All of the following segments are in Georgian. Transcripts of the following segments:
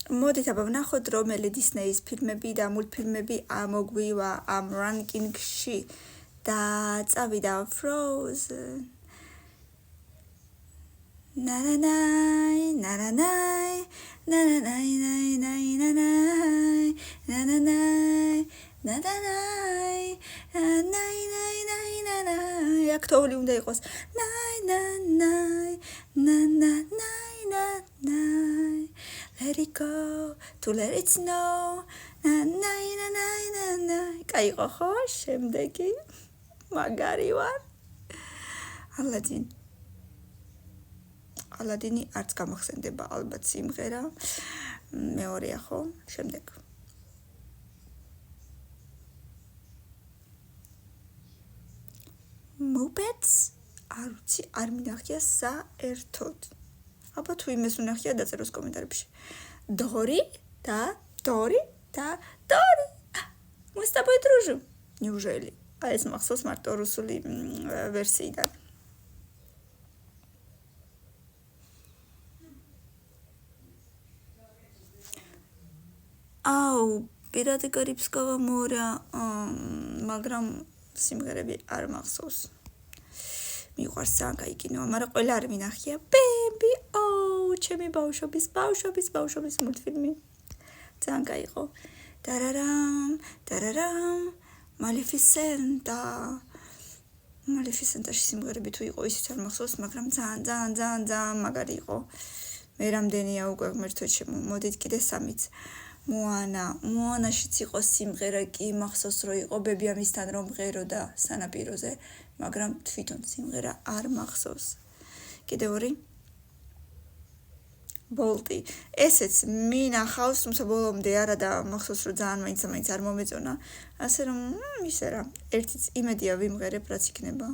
მოდით აბა ვნახოთ რომელი დისნეის ფილმები და მულტფილმები მოგვივა ამ რანკინგში და წავიდა Frozen. ნანანაი ნანანაი ნანანაი ნაი ნანაი ნანანაი ნანანაი ნაი ნაი ნაი ნანაი აქტოული უნდა იყოს ნაი ნანაი ნანანაი ნანაი let it go to let it snow ნანაი ნანაი ნანაი კაი ხო შემდეგი მაგარი ვარ ალადინი არც გამახსენდება ალბათ სიმღერა მეორეა ხო შემდეგ Muppets არ ვიცი არ მინახია საერთოდ აბა თუ იმეს ვნახია დაწეროს კომენტარებში Дори და мы с тобой дружим неужели ეს მახსოვს მარტო რუსული ვერსიიდან აუ პირატი კარიბსკავა მორა მაგრამ სიმღერები არ მახსოვს მიყვარს ძალიან კაი კინოა მაგრამ ყველა არ მინახია ბემბი ჩემი ბავშვობის მულტფილმი ძალიან კაი იყო დარარამ მალეფისენტაში სიმღერები თუ იყო ისიც არ მახსოვს მაგრამ ძალიან მაგარი იყო მე რამდენია უკვე ღმერთო ჩემო მოდით კიდე სამიც მოანაშიც იყო სიმღერა კი მახსოვს რომ იყო ბებიამისთან რომ მღეროდა სანაპიროზე მაგრამ თვითონ სიმღერა არ მახსოვს კიდე ორი ბოლტი ესეც მინახავს თუმცა ბოლომდე არა და მახსოვს რომ ძალიან მაინც არ მომეწონა ასე რომ ისე რა ერთიც იმედია ვიმღერებ რაც იქნება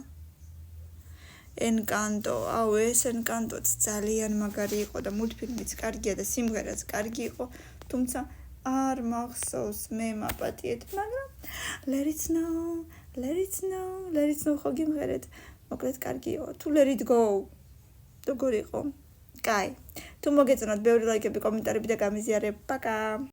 Encanto ეს Encantoც ძალიან მაგარი იყო და მულტფილმიც კარგია და სიმღერაც კარგი იყო თუმცა არ მახსოვს მე მაპატიეთ მაგრამ let it snow ხო გიმღერეთ მოკლედ კარგია თუ let it go როგორ იყო კაი თუ მოგეწონათ ბევრი ლაიქები კომენტარები და გამიზიარებ პაკა